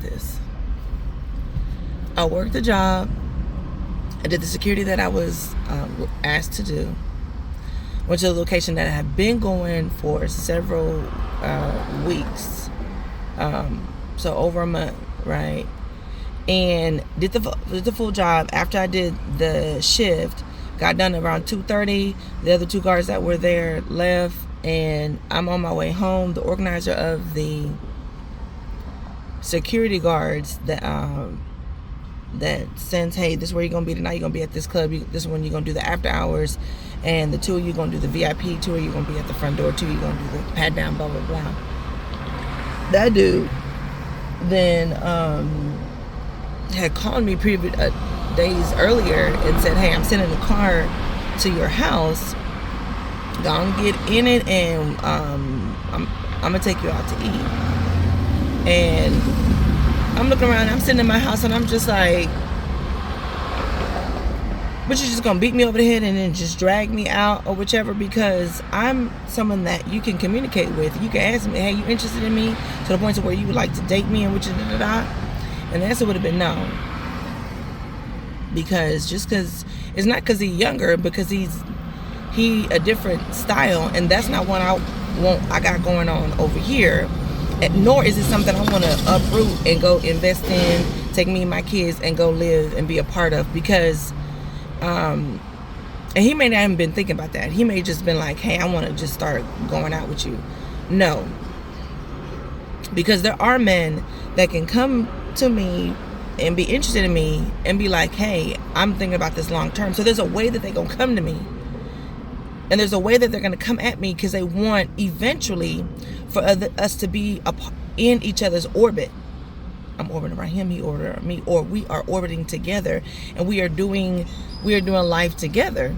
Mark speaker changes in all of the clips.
Speaker 1: this. I worked the job. I did the security that I was asked to do. Went to the location that I had been going for several weeks. So over a month, right? And did the full job. After I did the shift, got done around 2:30. The other two guards that were there left, and I'm on my way home. The organizer of the security guards that sends, hey, this is where you're gonna be tonight. You're gonna be at this club. This is when you're gonna do the after hours, and the two of you gonna do the VIP tour. You're gonna be at the front door. Two, you're gonna do the pat down, blah blah blah. That dude then had called me days earlier and said, hey, I'm sending a car to your house. Gonna get in it, and I'm gonna take you out to eat. And I'm looking around, I'm sitting in my house, and I'm just like, but you're just gonna beat me over the head and then just drag me out or whichever, because I'm someone that you can communicate with. You can ask me, hey, you interested in me, to the point to where you would like to date me, and which and the answer would have been no. Because it's not because he's younger, because he a different style, and that's not what I got going on over here. Nor is it something I want to uproot and go invest in, take me and my kids and go live and be a part of, because and he may not have been thinking about that. He may just been like, hey, I want to just start going out with you. No. Because there are men that can come to me and be interested in me and be like, hey, I'm thinking about this long term. So there's a way that they're going to come to me. And there's a way that they're going to come at me because they want eventually for us to be in each other's orbit. I'm orbiting around him, he orbiting around me, or we are orbiting together, and we are doing life together.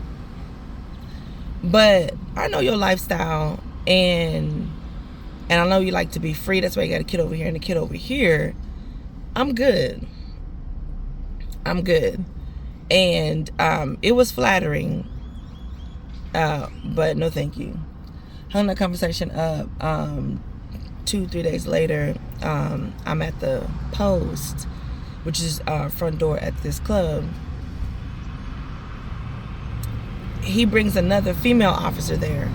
Speaker 1: But I know your lifestyle, and I know you like to be free. That's why you got a kid over here and a kid over here. I'm good. And it was flattering, but no thank you. Hung that conversation up. 2-3 days later, I'm at the post, which is front door at this club. He brings another female officer there.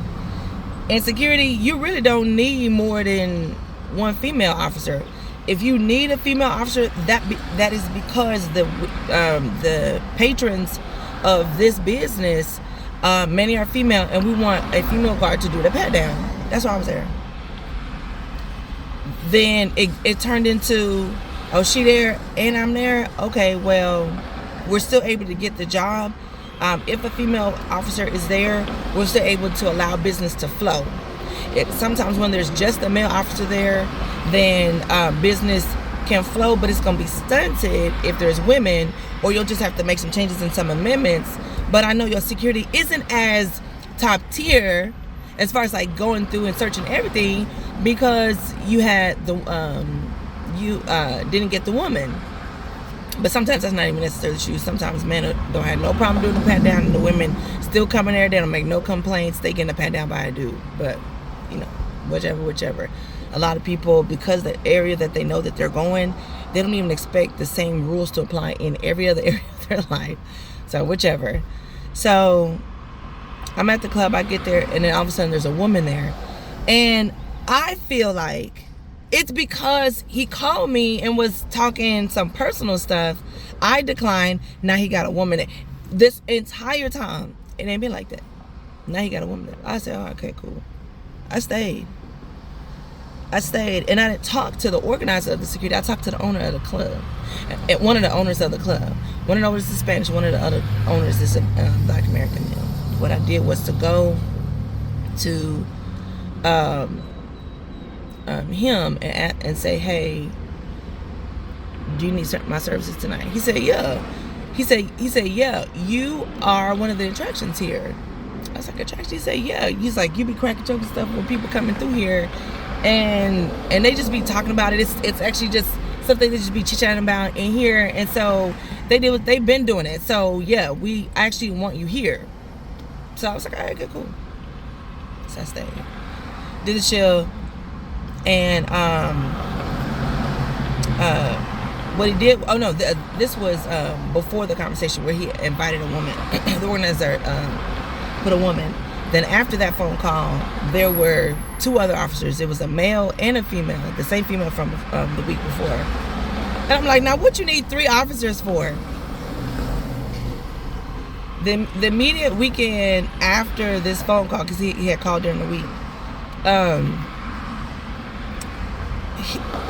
Speaker 1: In security, you really don't need more than one female officer. If you need a female officer, that is because the patrons of this business, many are female, and we want a female guard to do the pat down. That's why I was there. Then it turned into, oh, she there and I'm there. Okay, well, we're still able to get the job. If a female officer is there, we're still able to allow business to flow. Sometimes when there's just a male officer there, then business can flow, but it's going to be stunted if there's women, or you'll just have to make some changes and some amendments. But I know your security isn't as top tier as far as like going through and searching everything, because you had didn't get the woman. But sometimes that's not even necessarily true. Sometimes men don't have no problem doing the pat down, and the women still coming there. They don't make no complaints. They getting the pat down by a dude. But whichever. A lot of people, because the area that they know that they're going, they don't even expect the same rules to apply in every other area of their life. So whichever. So I'm at the club. I get there, and then all of a sudden there's a woman there, and I feel like it's because he called me and was talking some personal stuff. I declined. Now he got a woman there. This entire time, it ain't been like that. Now he got a woman there. I said, oh, okay, cool. I stayed, and I didn't talk to the organizer of the security. I talked to the owner of the club, one of the owners of the club. One of the owners is Spanish. One of the other owners is a Black American male. What I did was to go to him and say, hey, do you need my services tonight? He said, yeah. He said, yeah, you are one of the attractions here. I was like, attraction? He said, yeah. He's like, you be cracking jokes and stuff when people coming through here, and they just be talking about it. It's actually just something they just be chit-chatting about in here, and so they've been doing it. So yeah, we actually want you here. So I was like, all right, good, cool. So I stayed, did the chill, and what he did, oh no, this was before the conversation where he invited a woman. The organizer put a woman. Then after that phone call, there were 2 other officers. It was a male and a female, the same female from the week before. And I'm like, now what you need 3 officers for? The immediate weekend after this phone call, because he had called during the week,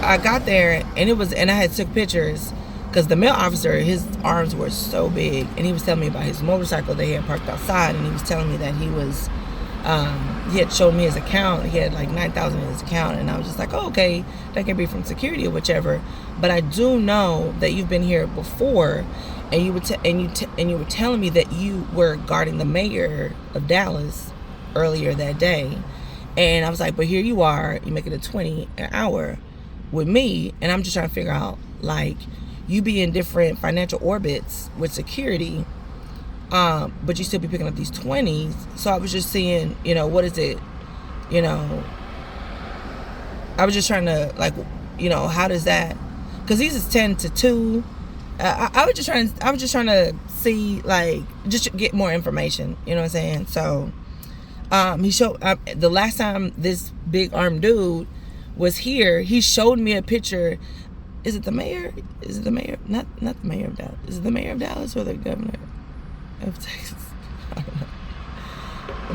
Speaker 1: I got there and I had took pictures because the male officer, his arms were so big, and he was telling me about his motorcycle that he had parked outside, and he was telling me that he was he had showed me his account. He had like 9,000 in his account, and I was just like, oh, okay, that can be from security or whichever. But I do know that you've been here before, and you were telling me that you were guarding the mayor of Dallas earlier that day. And I was like, but here you are, you're making it $20 an hour with me, and I'm just trying to figure out, like, you be in different financial orbits with security, but you still be picking up these 20s. So I was just seeing, what is it, I was just trying to, like, how does that, because these is 10 to 2. I was just trying to see, like, just get more information, you know what I'm saying? So he showed, the last time this big armed dude was here, he showed me a picture. Is it the mayor? Is it the mayor? Not the mayor of Dallas. Is it the mayor of Dallas or the governor of Texas? I don't know.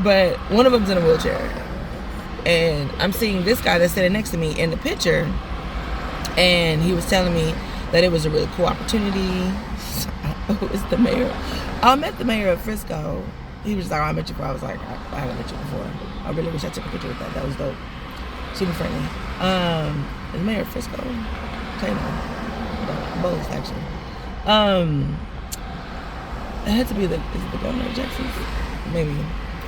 Speaker 1: But one of them's in a wheelchair. And I'm seeing this guy that's sitting next to me in the picture. And he was telling me that it was a really cool opportunity. Who is the mayor? I met the mayor of Frisco. He was like, oh, I met you before. I was like, I haven't met you before. I really wish I took a picture with that. That was dope. Super friendly. The mayor of Frisco. Both actually. It had to be is it the governor of Texas? Maybe.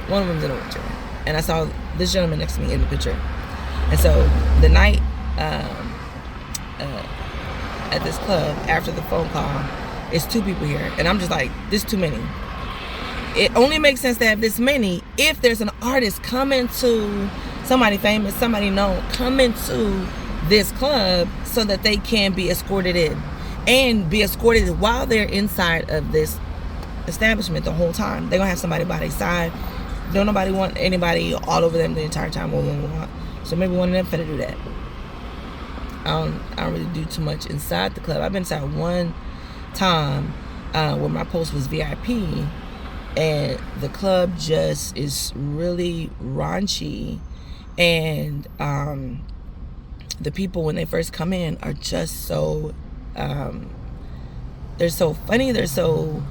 Speaker 1: One of them's in a wheelchair. And I saw this gentleman next to me in the picture. And so the night at this club after the phone call, it's 2 people here, and I'm just like, this is too many. It only makes sense to have this many if there's an artist coming to, somebody famous, somebody known, coming to this club so that they can be escorted in and be escorted while they're inside of this establishment the whole time. They're gonna have somebody by their side. Don't nobody want anybody all over them the entire time. So maybe one of them finna do that. I don't really do too much inside the club. I've been inside one time where my post was VIP, and the club just is really raunchy, and the people when they first come in are just so they're so funny, they're so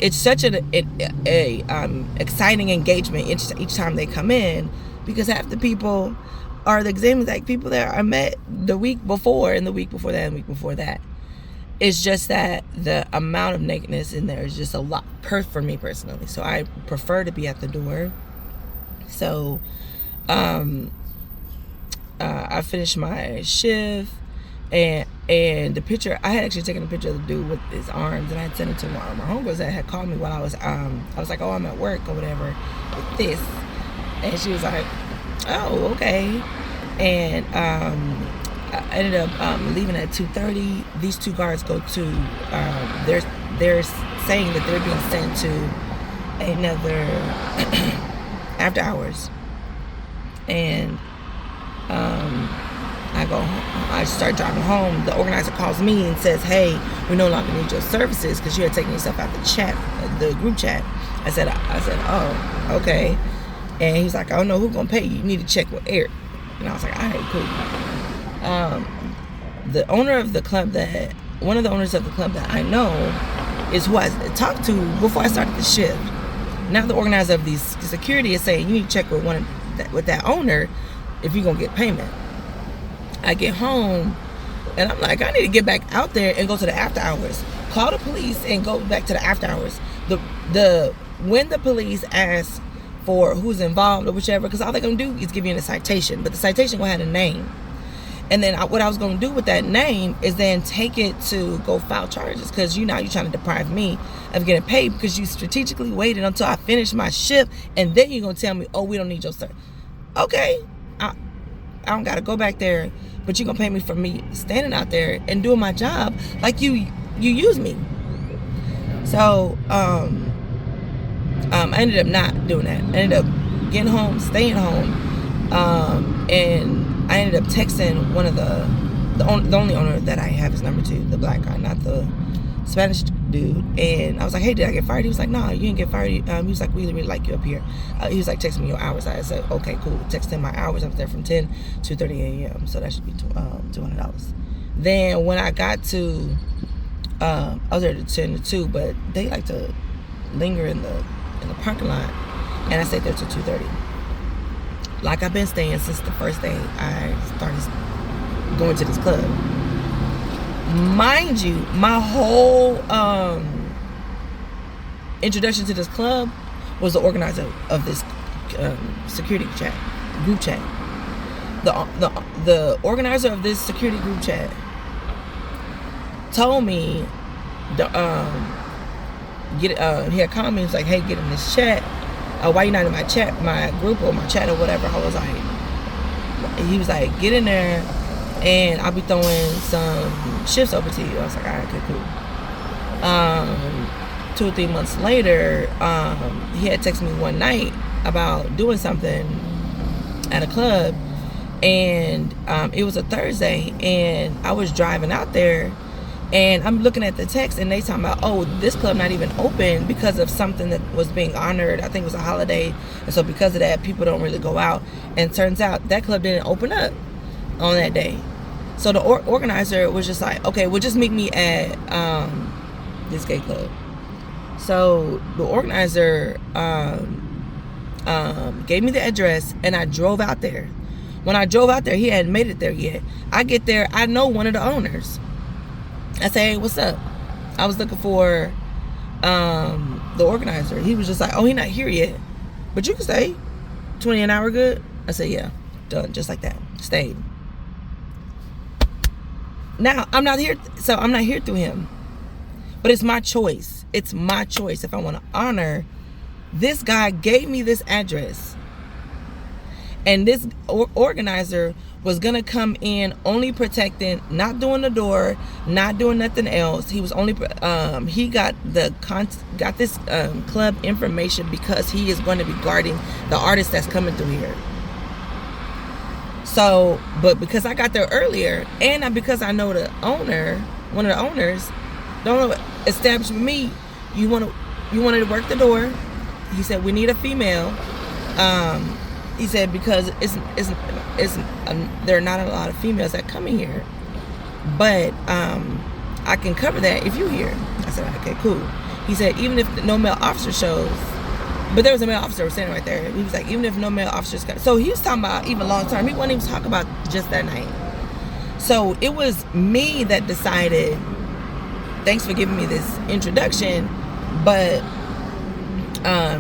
Speaker 1: it's such an exciting engagement each time they come in, because half the people are the same exact people that I met the week before and the week before that and the week before that. It's just that the amount of nakedness in there is just a lot for me personally. So I prefer to be at the door. So I finished my shift, and the picture, I had actually taken a picture of the dude with his arms, and I had sent it to my homegirls that had called me while I was like, oh, I'm at work or whatever with this, and she was like, oh, okay. And I ended up leaving at 2:30. These 2 guards go to they're saying that they're being sent to another after hours, and I start driving home. The organizer calls me and says, hey, we no longer need your services because you had taken yourself out the chat, the group chat. I said, oh, okay. And he's like, I don't know who's gonna pay you. You need to check with Eric. And I was like, all right, cool. The owner of the club one of the owners of the club that I know is who I talked to before I started the shift. Now the organizer of these security is saying, you need to check with with that owner if you're gonna get payment. I get home and I'm like, I need to get back out there and go to the after hours. Call the police and go back to the after hours. When the police ask for who's involved or whichever, because all they're gonna do is give you a citation, but the citation gonna have a name, and then what I was gonna do with that name is then take it to go file charges, because you're trying to deprive me of getting paid because you strategically waited until I finished my shift, and then you're gonna tell me, oh, we don't need your service. Okay, I don't gotta go back there but you're gonna pay me for me standing out there and doing my job like you use me. So I ended up not doing that. I ended up getting home, staying home, and I ended up texting one of the only owner that I have his number to, the black guy, not the Spanish dude. And I was like, hey, did I get fired? He was like, no, you didn't get fired. He was like, we really like you up here. He was like, text me your hours. I said, okay, cool. Text him my hours. I was there from 10 to 30 a.m. So that should be $200. Then when I got to, I was there to 10 to 2, but they like to linger in the parking lot, and I stayed there till 2:30. Like I've been staying since the first day I started going to this club. Mind you, my whole introduction to this club was the organizer of this security group chat. The organizer of this security group chat told me, he had called me. He was like, hey, get in this chat. Why you not in my chat, my group or my chat or whatever? I was like, he was like, get in there and I'll be throwing some shifts over to you. I was like, all right, okay, cool. 2 or 3 months later, he had texted me one night about doing something at a club, and it was a Thursday, and I was driving out there, and I'm looking at the text, and they talking about, oh, this club not even open because of something that was being honored. I think it was a holiday, and so because of that, people don't really go out. And turns out that club didn't open up on that day. So the organizer was just like, okay, well, just meet me at this gay club. So the organizer gave me the address, and I drove out there. When I drove out there, he hadn't made it there yet. I get there, I know one of the owners. I say, hey, what's up? I was looking for the organizer. He was just like, oh, he not here yet, but you can stay. 20 an hour good? I said, yeah, done, just like that. Stayed. Now, I'm not here, so I'm not here through him. But it's my choice. It's my choice if I want to honor. This guy gave me this address. And this organizer was going to come in only protecting, not doing the door, not doing nothing else. He was only, he got this club information because he is going to be guarding the artist that's coming through here. So, but because I got there earlier, and because I know the owner, one of the owners, the owner established with me, you wanted to work the door. He said, we need a female. He said, because there are not a lot of females that come in here, but I can cover that if you're here. I said, okay, cool. He said, even if no male officer shows, but there was a male officer standing right there. He was like, even if no male officers come. So he was talking about even long term. He wasn't even talking about just that night. So it was me that decided, thanks for giving me this introduction, but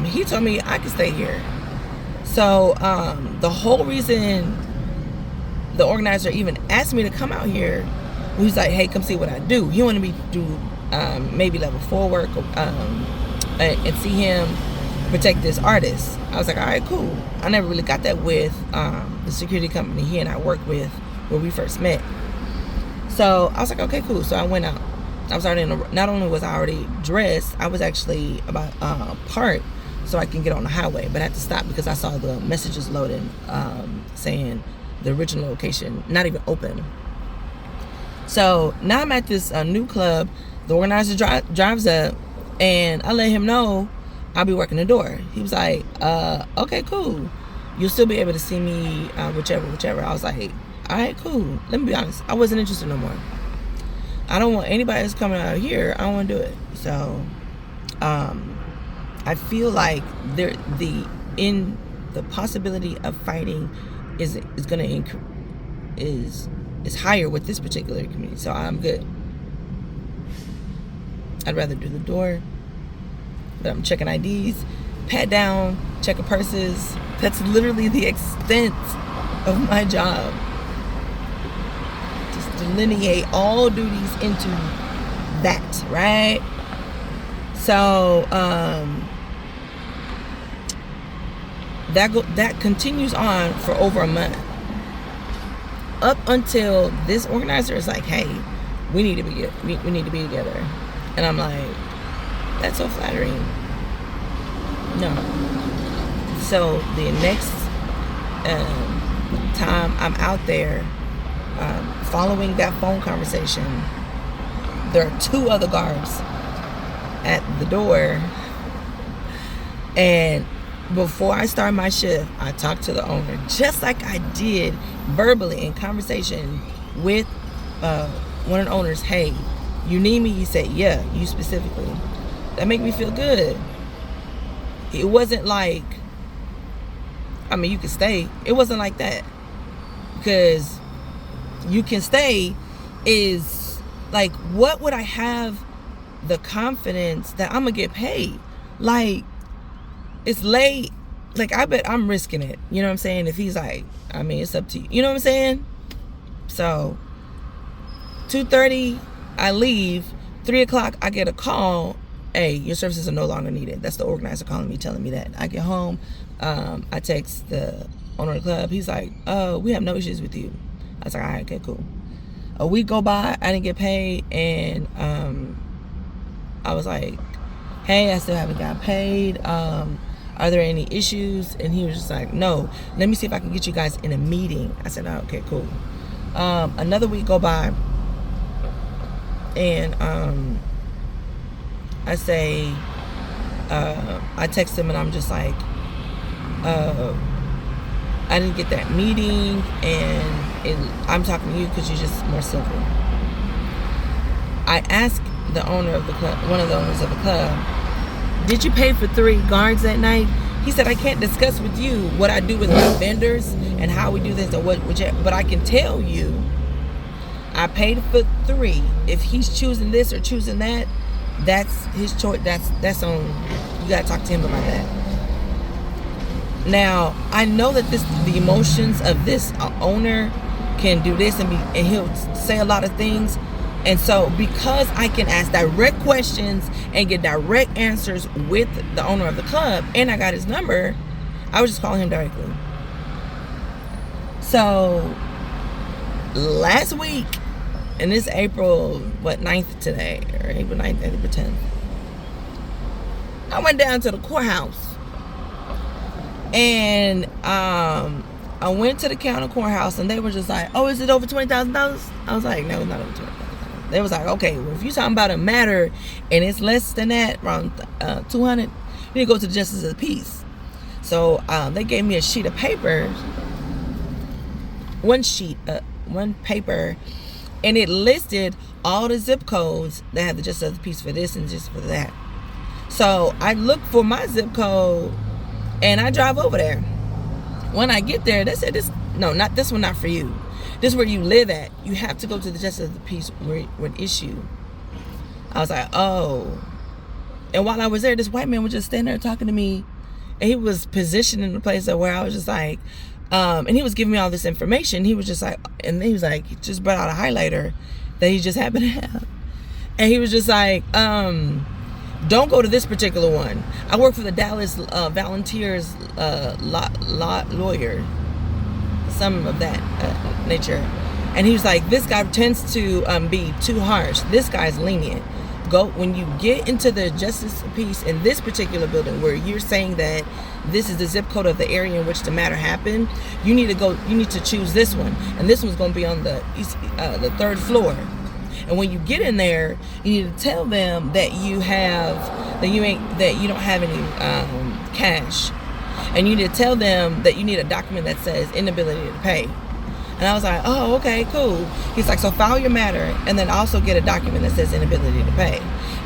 Speaker 1: he told me I could stay here. So the whole reason the organizer even asked me to come out here, he was like, hey, come see what I do. He wanted me to do maybe level 4 work and see him protect this artist. I was like, all right, cool. I never really got that with the security company he and I worked with when we first met. So I was like, okay, cool. So I went out. I was already not only was I already dressed, I was actually about parked so I can get on the highway, but I had to stop because I saw the messages loading saying the original location not even open. So now I'm at this new club. The organizer drives up, and I let him know I'll be working the door. He was like, okay, cool. You'll still be able to see me whichever. I was like, all right, cool. Let me be honest. I wasn't interested no more. I don't want anybody that's coming out here. I don't want to do it. So, I feel like the possibility of fighting is higher with this particular community. So I'm good. I'd rather do the door, but I'm checking IDs, pat down, checking purses. That's literally the extent of my job. Just delineate all duties into that, right? So that continues on for over a month. up until this organizer is like, hey, we need to be together. And I'm like, that's so flattering. No. So the next time I'm out there, following that phone conversation, there are 2 other guards at the door. And before I start my shift, I talked to the owner, just like I did verbally in conversation with one of the owners. Hey, you need me? He said, yeah, you specifically. That made me feel good. It wasn't like, I mean, you can stay. It wasn't like that. Because you can stay is like, what would I have the confidence that I'm going to get paid? Like, it's late. Like, I bet I'm risking it. You know what I'm saying? If he's like, I mean, it's up to you. You know what I'm saying? So, 2:30, I leave. 3 o'clock, I get a call. Hey, your services are no longer needed. That's the organizer calling me, telling me that. I get home. I text the owner of the club. He's like, oh, we have no issues with you. I was like, all right, okay, cool. A week go by, I didn't get paid. And I was like, hey, I still haven't got paid. Are there any issues? And he was just like, no, let me see if I can get you guys in a meeting. I said, oh, okay, cool. Another week go by, and I say, I text him and I'm just like, I didn't get that meeting, and I'm talking to you because you're just more civil. I asked the owner of the club, one of the owners of the club, did you pay for 3 guards that night? He said, I can't discuss with you what I do with my vendors and how we do this or but I can tell you I paid for 3. If he's choosing this or choosing that, that's his choice. That's on, you gotta talk to him about that. Now, I know that the emotions of this owner can do this and he'll say a lot of things. And so, because I can ask direct questions and get direct answers with the owner of the club, and I got his number, I was just calling him directly. So, last week, and it's April, 9th today, or April 9th, April 10th, I went down to the courthouse. And I went to the county courthouse, and they were just like, oh, is it over $20,000? I was like, no, it's not over $20,000. They was like, okay, well, if you're talking about a matter and it's less than that, around 200, you need to go to the Justice of the Peace. So they gave me a sheet of paper, one paper, and it listed all the zip codes that have the Justice of the Peace for this and just for that. So I looked for my zip code, and I drive over there. When I get there, they said, not this one, not for you. This is where you live at. You have to go to the Justice of the Peace where it issue. I was like, oh. And while I was there, this white man was just standing there talking to me, and he was positioned in a place where I was just like, and he was giving me all this information. He was just like, and he was like, he just brought out a highlighter that he just happened to have. And he was just like, don't go to this particular one. I work for the Dallas Volunteers lawyer, some of that nature. And he was like, this guy tends to be too harsh. This guy's lenient. Go when you get into the Justice of Peace in this particular building where you're saying that this is the zip code of the area in which the matter happened, you need to choose this one, and this one's going to be on the the 3rd floor. And when you get in there, you need to tell them that you don't have any cash, and you need to tell them that you need a document that says inability to pay. And I was like, oh, okay, cool. He's like, so file your matter, and then also get a document that says inability to pay.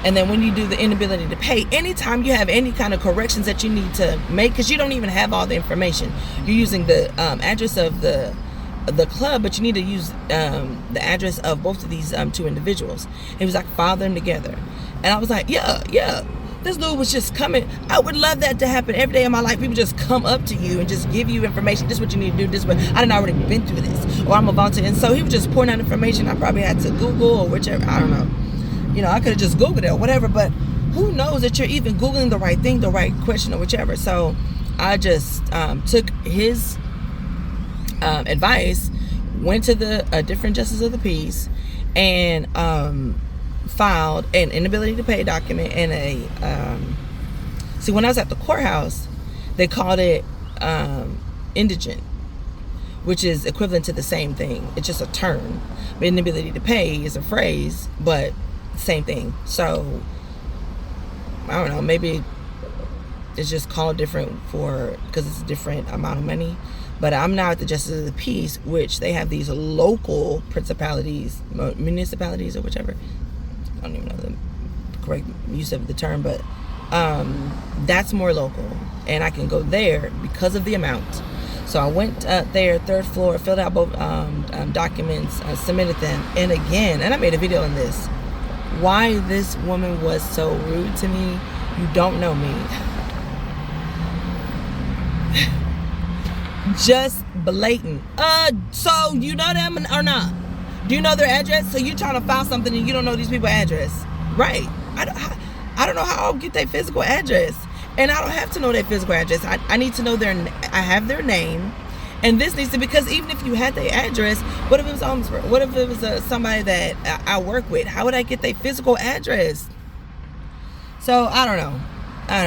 Speaker 1: And then when you do the inability to pay, anytime you have any kind of corrections that you need to make, because you don't even have all the information, you're using the address of the club, but you need to use the address of both of these 2 individuals. And he was like, file them together. And I was like, yeah. This dude was just coming. I would love that to happen every day of my life. People just come up to you and just give you information. This is what you need to do. This is what I done already been through this, or I'm a volunteer. And so he was just pouring out information. I probably had to Google or whichever. I don't know. You know, I could have just Googled it or whatever. But who knows that you're even Googling the right thing, the right question, or whichever. So I just took his advice, went to the different justice of the peace and filed an inability to pay document and a see, when I was at the courthouse, they called it indigent, which is equivalent to the same thing. It's just a term. But inability to pay is a phrase, but same thing. So I don't know, maybe it's just called different because it's a different amount of money. But I'm now at the Justice of the Peace, which they have these local principalities, municipalities, or whichever. I don't even know the correct use of the term, but that's more local, and I can go there because of the amount. So I went there, third floor, filled out both documents, submitted them, and again, and I made a video on this. Why this woman was so rude to me, you don't know me. Just blatant. So you know them or not? Do you know their address? So you trying to file something and you don't know these people's address, right? I don't know how I'll get their physical address, and I don't have to know their physical address. I need to know I have their name, and this needs to, because even if you had their address, what if it was somebody that I work with? How would I get their physical address? So I don't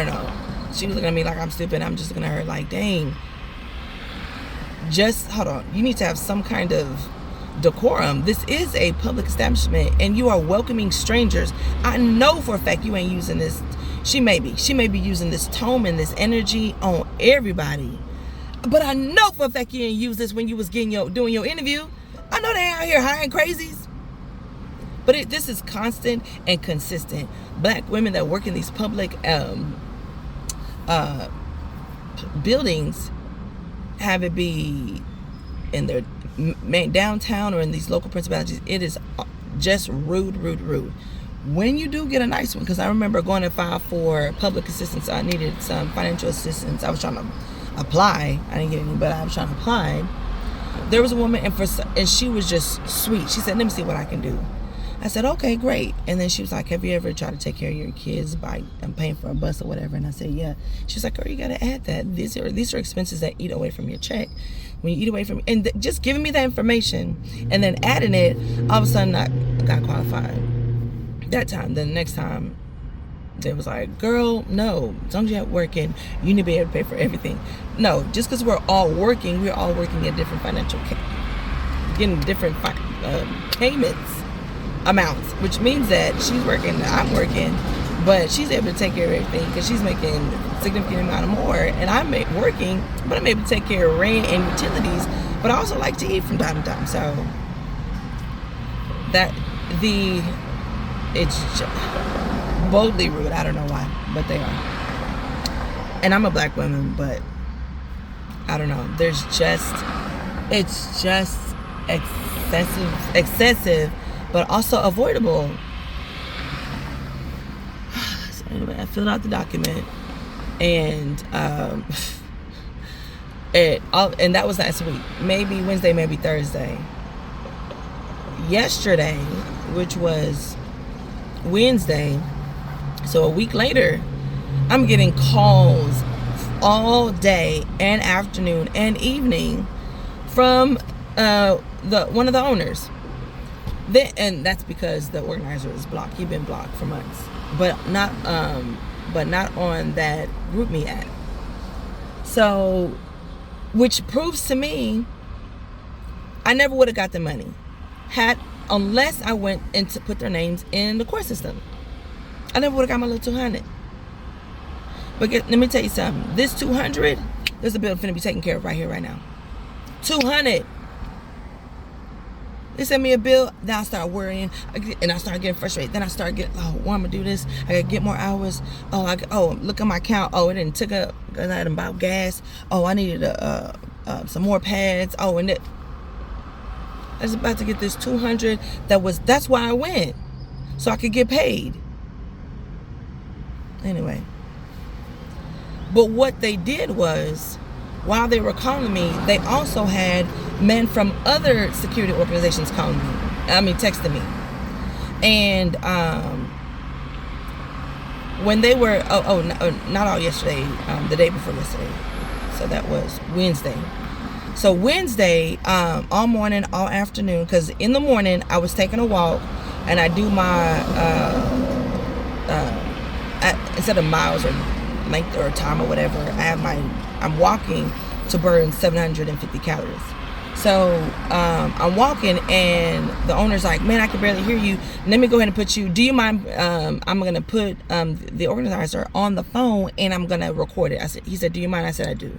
Speaker 1: know. She was looking at me like I'm stupid. I'm just looking at her like, dang. Just hold on. You need to have some kind of decorum. This is a public establishment, and you are welcoming strangers. I know for a fact you ain't using this. She may be using this tone and this energy on everybody, but I know for a fact you ain't use this when you was doing your interview. I know they ain't out here hiring crazies, but this is constant and consistent. Black women that work in these public buildings, have it be in their downtown or in these local principalities, it is just rude. When you do get a nice one, because I remember going to file for public assistance. I needed some financial assistance. I was trying to apply. I didn't get any, but I was trying to apply. There was a woman, and she was just sweet. She said, let me see what I can do. I said, okay, great. And then she was like, have you ever tried to take care of your kids by paying for a bus or whatever? And I said, yeah. She was like, girl, you got to add that. These are expenses that eat away from your check. When you eat away from, and just giving me that information and then adding it, all of a sudden I got qualified. That time, then the next time, they was like, girl, no, as long as you're working, you need to be able to pay for everything. No, just because we're all working at different financial, getting different payments. Amounts, which means that she's working, I'm working, but she's able to take care of everything because she's making a significant amount of more, and I'm working, but I'm able to take care of rent and utilities, but I also like to eat from time to time. So it's just boldly rude. I don't know why, but they are. And I'm a black woman, but I don't know. It's just excessive. But also avoidable. So anyway, I filled out the document, and and that was last week. Maybe Wednesday, maybe Thursday. Yesterday, which was Wednesday, so a week later, I'm getting calls all day and afternoon and evening from one of the owners. And that's because the organizer is blocked. He's been blocked for months, but not on that GroupMe app. So, which proves to me, I never would have got the money unless I went and to put their names in the court system. I never would have got my little 200. But let me tell you something. This 200, there's a bill finna be taken care of right here, right now. 200. They sent me a bill, then I start worrying, and I start getting frustrated. Then I start getting, I'm gonna do this. I gotta get more hours. Look at my account. Oh, it didn't took up because I had to buy gas. Oh, I needed some more pads. Oh, and I was about to get this 200. That's why I went, so I could get paid. Anyway, but what they did was, while they were calling me, they also had men from other security organizations calling me. Texting me. And when they were, not all yesterday, the day before yesterday. So that was Wednesday. So Wednesday, all morning, all afternoon, because in the morning I was taking a walk, and I do my instead of miles or length or time or whatever, I'm walking to burn 750 calories. So I'm walking, and the owner's like, man, I can barely hear you. Let me go ahead and put you, do you mind, I'm going to put the organizer on the phone, and I'm going to record it. He said, do you mind? I said, I do.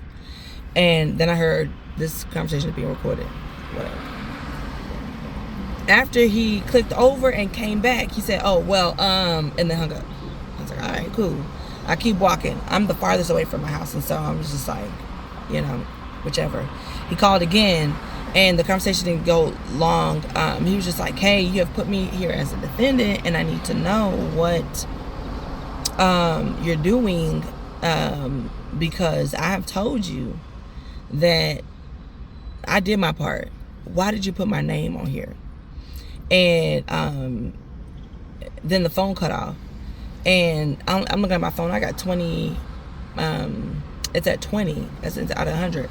Speaker 1: And then I heard this conversation is being recorded. Whatever. After he clicked over and came back, he said, oh, well, and then hung up. I was like, all right, cool. I keep walking. I'm the farthest away from my house, and so I was just like, whichever. He called again, and the conversation didn't go long. He was just like, hey, you have put me here as a defendant, and I need to know what you're doing, because I have told you that I did my part. Why did you put my name on here? And then the phone cut off, and I'm looking at my phone. I got 20. It's at 20. It's out of 100,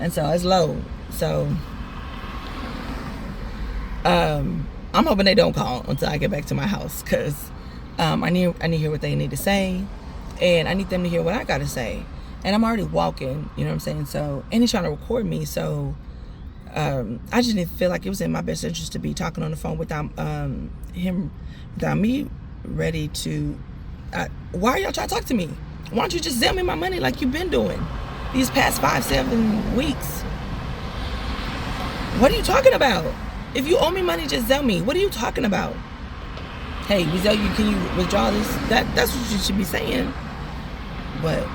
Speaker 1: and so it's low. So I'm hoping they don't call until I get back to my house, because I need to hear what they need to say, and I need them to hear what I got to say. And I'm already walking, you know what I'm saying? So, and he's trying to record me, so I just didn't feel like it was in my best interest to be talking on the phone without him, without me ready to. Why are y'all trying to talk to me? Why don't you just sell me my money like you've been doing these past 5-7 weeks? What are you talking about? If you owe me money, just sell me. What are you talking about? Hey, we sell you. Can you withdraw this? That's what you should be saying. But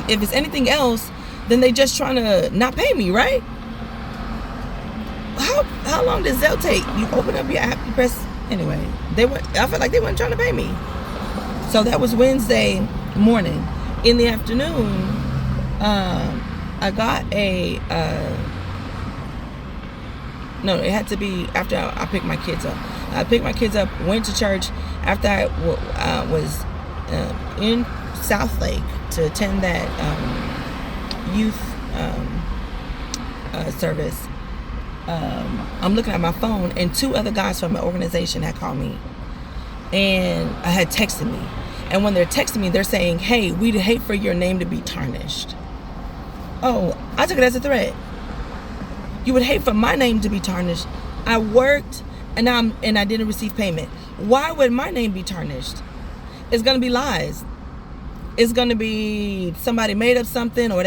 Speaker 1: if it's anything else, then they just trying to not pay me, right? How long does Zelle take? You open up your app, you press. Anyway, I felt like they weren't trying to pay me. So that was Wednesday morning. In the afternoon, I got no, it had to be after I picked my kids up. I picked my kids up, went to church. After I was in South Lake to attend that youth service, I'm looking at my phone, and 2 other guys from my organization had called me and had texted me. And when they're texting me, they're saying, hey, we'd hate for your name to be tarnished. Oh, I took it as a threat. You would hate for my name to be tarnished. I worked and I didn't receive payment. Why would my name be tarnished? It's gonna be lies. It's gonna be somebody made up something, or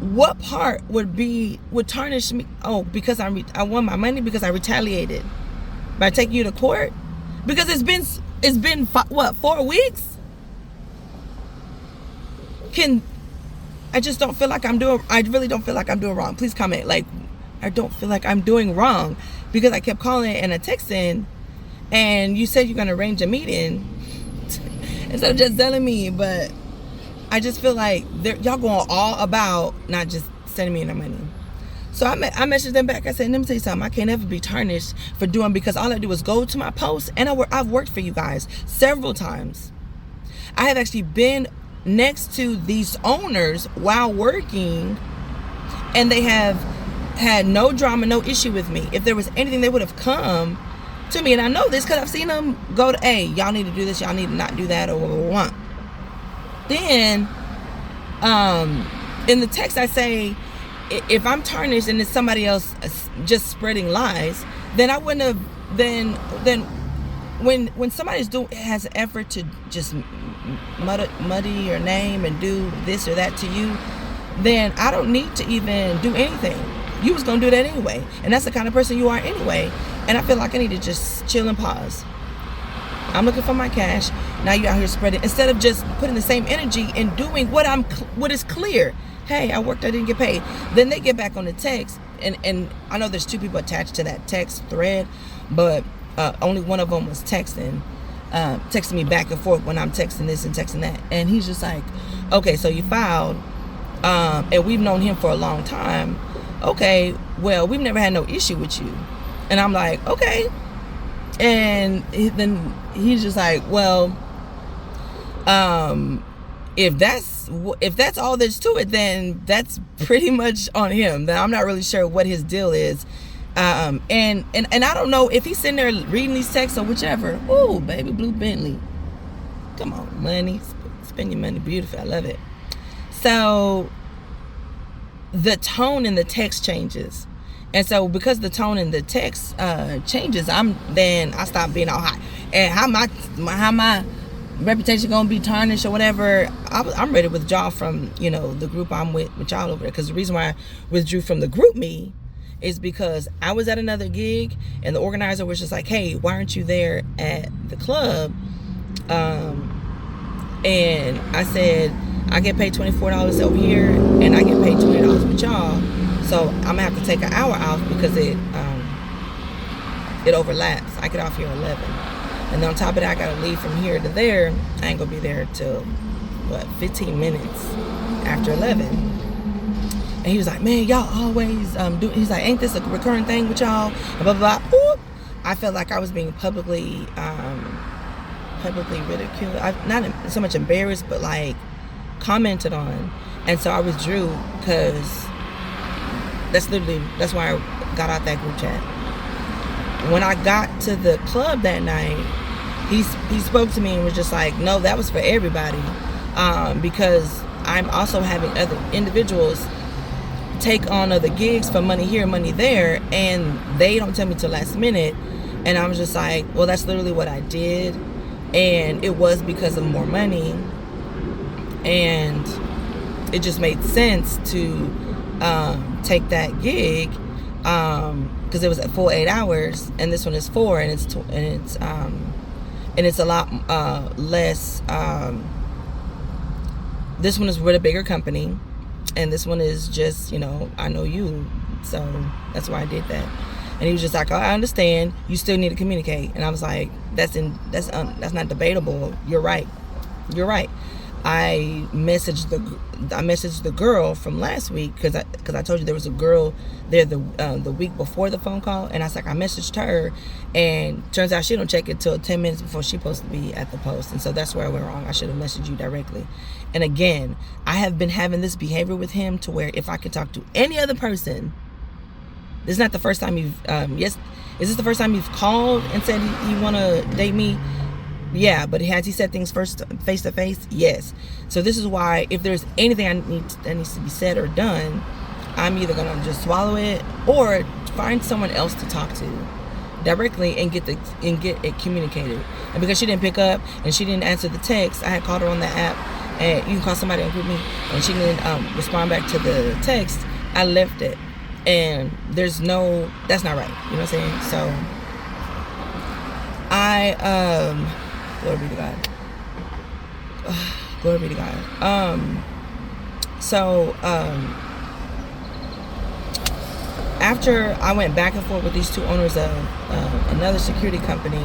Speaker 1: what part would tarnish me? Oh, because I won my money because I retaliated by taking you to court? Because it's been 4 weeks? I just don't feel like I really don't feel like I'm doing wrong. Please comment. Like, I don't feel like I'm doing wrong, because I kept calling and texting, and you said you're going to arrange a meeting instead of just telling me. But I just feel like y'all going all about not just sending me the money. So I messaged them back. I said, let me tell you something. I can't ever be tarnished for doing, because all I do is go to my posts, and I've worked for you guys several times. I have actually been next to these owners while working, and they have had no drama, no issue with me. If there was anything, they would have come to me, and I know this because I've seen them go to, hey, y'all need to do this, y'all need to not do that, or what. Then in the text I say, if I'm tarnished and it's somebody else just spreading lies, then I wouldn't have. Then when somebody has an effort to just muddy your name and do this or that to you, then I don't need to even do anything. You was gonna do that anyway, and that's the kind of person you are anyway. And I feel like I need to just chill and pause. I'm looking for my cash. Now you out here spreading, instead of just putting the same energy and doing what is clear. Hey, I worked, I didn't get paid. Then they get back on the text, and I know there's 2 people attached to that text thread, but only one of them was texting me back and forth when I'm texting this and texting that. And he's just like, okay, so you filed, and we've known him for a long time. Okay, well, we've never had no issue with you. And I'm like, okay. And then he's just like, well, if that's all there's to it, then that's pretty much on him. Then I'm not really sure what his deal is. And I don't know if he's sitting there reading these texts or whichever. Ooh, baby blue Bentley. Come on, money. Spend your money beautifully. I love it. So the tone in the text changes. And so because the tone in the text changes, I stop being all hot. And how my reputation gonna be tarnished or whatever, I'm ready to withdraw from, the group I'm with y'all over there. Because the reason why I withdrew from the group me is because I was at another gig and the organizer was just like, hey, why aren't you there at the club? And I said, I get paid $24 over here and I get paid $20 with y'all. So I'm gonna have to take an hour off because it overlaps. I get off here at 11. And then on top of that, I gotta leave from here to there. I ain't gonna be there till 15 minutes after 11. And he was like, man, y'all always do. He's like, ain't this a recurring thing with y'all? And blah blah blah. Oop. I felt like I was being publicly ridiculed. Not so much embarrassed, but like commented on. And so I withdrew because that's why I got out that group chat. When I got to the club that night, he spoke to me and was just like, no, that was for everybody, because I'm also having other individuals take on other gigs for money here, money there, and they don't tell me till last minute. And I was just like, well, that's literally what I did, and it was because of more money, and it just made sense to take that gig, because it was a full 8 hours, and this one is 4, and it's a lot less. This one is with a bigger company, and this one is just, I know you, so that's why I did that. And he was just like, oh, I understand, you still need to communicate. And I was like, that's not debatable. You're right. I messaged the girl from last week because I told you there was a girl there the week before the phone call, and I was like, I messaged her, and turns out she don't check it till 10 minutes before she's supposed to be at the post. And so that's where I went wrong. I should have messaged you directly. And again, I have been having this behavior with him to where if I could talk to any other person, this is not the first time you've is this the first time you've called and said you want to date me? Yeah, but has he said things first face to face? Yes. So this is why if there's anything that needs to be said or done, I'm either gonna just swallow it or find someone else to talk to directly and get it communicated. And because she didn't pick up and she didn't answer the text, I had called her on the app, and you can call somebody and group me, and she didn't respond back to the text. I left it, and that's not right. You know what I'm saying? So glory be to God. Glory be to God. After I went back and forth with these two owners of another security company,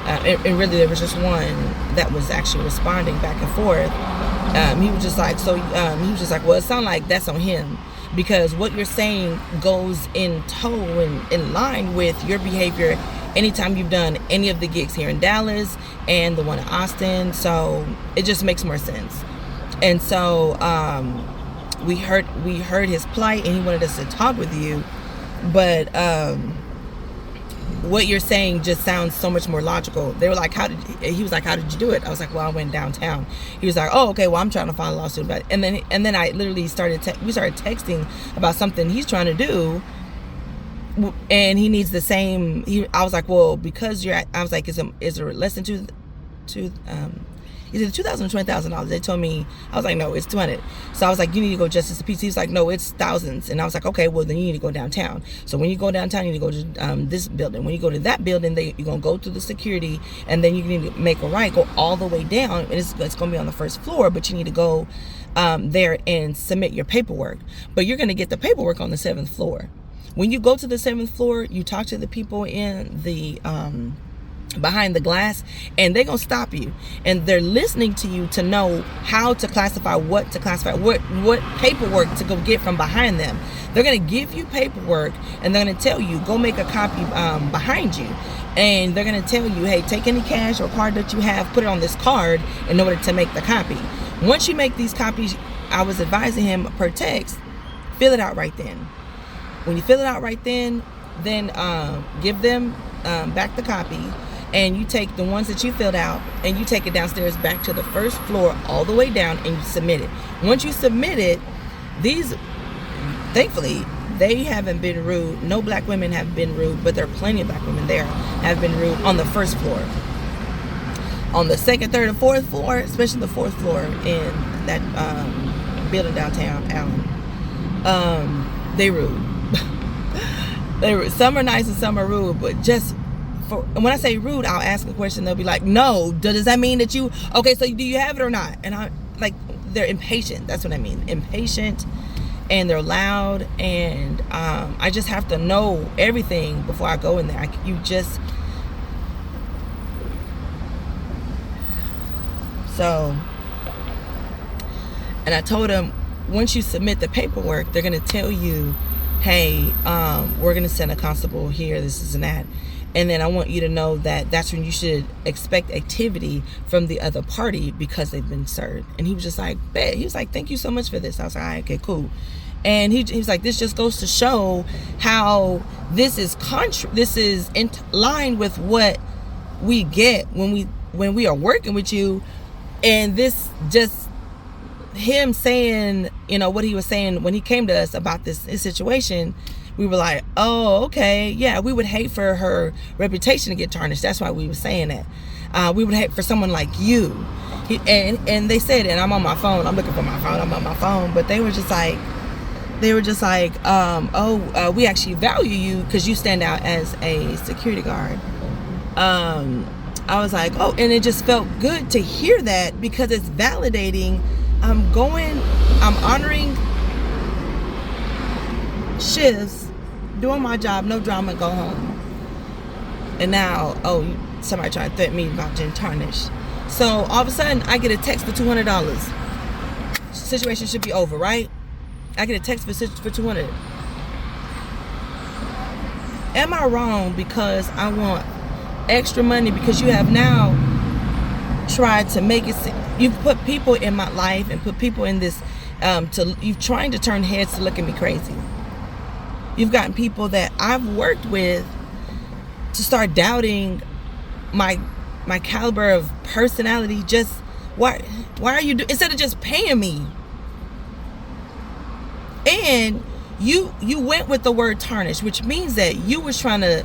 Speaker 1: and really there was just one that was actually responding back and forth. He was just like, well, it sounds like that's on him, because what you're saying goes in tow and in line with your behavior anytime you've done any of the gigs here in Dallas and the one in Austin. So it just makes more sense. And so we heard his plight, and he wanted us to talk with you, but what you're saying just sounds so much more logical. They were like, he was like, how did you do it? I was like, well, I went downtown. He was like, oh, okay, well, I'm trying to file a lawsuit about it. And then I literally we started texting about something he's trying to do, and he needs the same. I was like, well, because I was like, is it less than is it $2,000 or $20,000? They told me, I was like, no, it's 200. So I was like, you need to go justice of peace. He was like, no, it's thousands. And I was like, okay, well, then you need to go downtown. So when you go downtown, you need to go to this building. When you go to that building, you're going to go through the security, and then you need to make a right, go all the way down. And it's going to be on the first floor, but you need to go there and submit your paperwork. But you're going to get the paperwork on the 7th floor. When you go to the 7th floor, you talk to the people in the behind the glass, and they're gonna stop you, and they're listening to you to know how to classify, what paperwork to go get from behind them. They're gonna give you paperwork, and they're gonna tell you, go make a copy behind you, and they're gonna tell you, hey, take any cash or card that you have, put it on this card in order to make the copy. Once you make these copies, I was advising him per text, fill it out right then. When you fill it out right then give them back the copy, and you take the ones that you filled out and you take it downstairs back to the first floor all the way down, and you submit it. Once you submit it, thankfully, they haven't been rude. No black women have been rude, but there are plenty of black women there have been rude on the first floor. On the second, third, and fourth floor, especially the fourth floor in that building downtown Allen, they rude. Some are nice and some are rude, but just when I say rude, I'll ask a question. They'll be like, no, does that mean that you, okay, so do you have it or not? And I like, they're impatient. That's what I mean. Impatient, and they're loud, and I just have to know everything before I go in there. And I told them, once you submit the paperwork, they're going to tell you, hey, we're going to send a constable here, this and that. And then I want you to know that that's when you should expect activity from the other party because they've been served. And he was just like, bet. He was like, thank you so much for this. I was like, all right, okay, cool. And he was like, this just goes to show how this is in line with what we get when we are working with you. And this just, him saying, what he was saying when he came to us about this situation, we were like, oh, okay, yeah, we would hate for her reputation to get tarnished. That's why we were saying that. We would hate for someone like you. And they said, and I'm on my phone, I'm looking for my phone, I'm on my phone, but they were just like, we actually value you because you stand out as a security guard. I was like, oh, and it just felt good to hear that because it's validating. I'm honoring shifts, doing my job, no drama, go home. And now, somebody trying to threaten me about getting tarnished. So all of a sudden, I get a text for $200. Situation should be over, right? I get a text for $200. Am I wrong because I want extra money because you have now tried to make it? You've put people in my life and put people in this. You've trying to turn heads to look at me crazy. You've gotten people that I've worked with to start doubting my caliber of personality. Just why are you instead of just paying me? And you went with the word tarnish, which means that you was trying to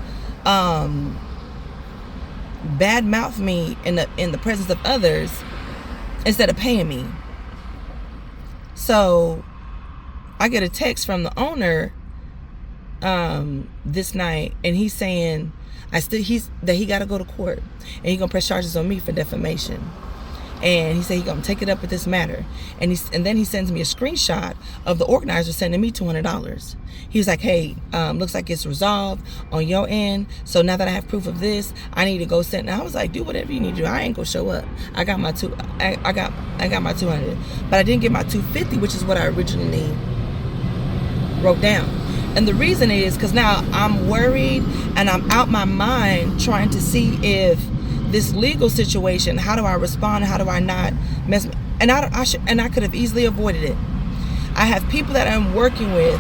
Speaker 1: bad mouth me in the presence of others instead of paying me. So I get a text from the owner this night, and he's saying that he got to go to court and he gonna press charges on me for defamation. And he said he gonna take it up with this matter. And then he sends me a screenshot of the organizer sending me $200. He was like, hey, looks like it's resolved on your end. So now that I have proof of this, I need to go send. And I was like, do whatever you need to do. I ain't gonna show up. I got my I got my 200, but I didn't get my 250, which is what I originally wrote down. And the reason is because now I'm worried and I'm out my mind trying to see if this legal situation, how do I respond? How do I not mess? And I could have easily avoided it. I have people that I'm working with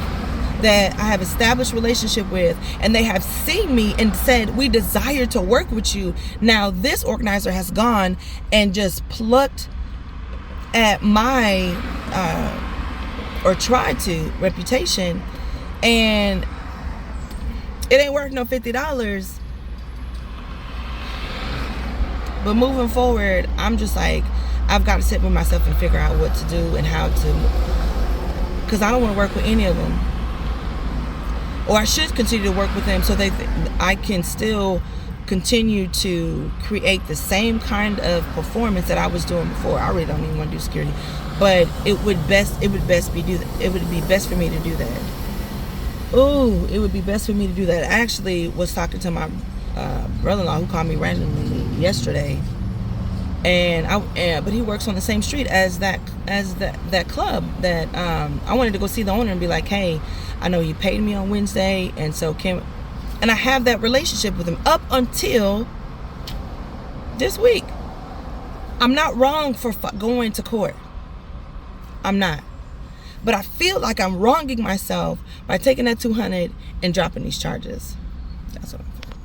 Speaker 1: that I have established relationship with, and they have seen me and said, we desire to work with you. Now this organizer has gone and just plucked at my or tried to reputation, and it ain't worth no $50. But moving forward, I'm just like, I've got to sit with myself and figure out what to do and how to, because I don't want to work with any of them. Or I should continue to work with them so I can still continue to create the same kind of performance that I was doing before. I really don't even want to do security, but it would be best for me to do that. Ooh, it would be best for me to do that. I actually was talking to brother-in-law who called me randomly yesterday, but he works on the same street as that club that I wanted to go see the owner and be like, hey, I know you paid me on Wednesday, and so and I have that relationship with him up until this week. I'm not wrong for going to court. I'm not. But I feel like I'm wronging myself by taking that $200 and dropping these charges. That's what I'm feeling.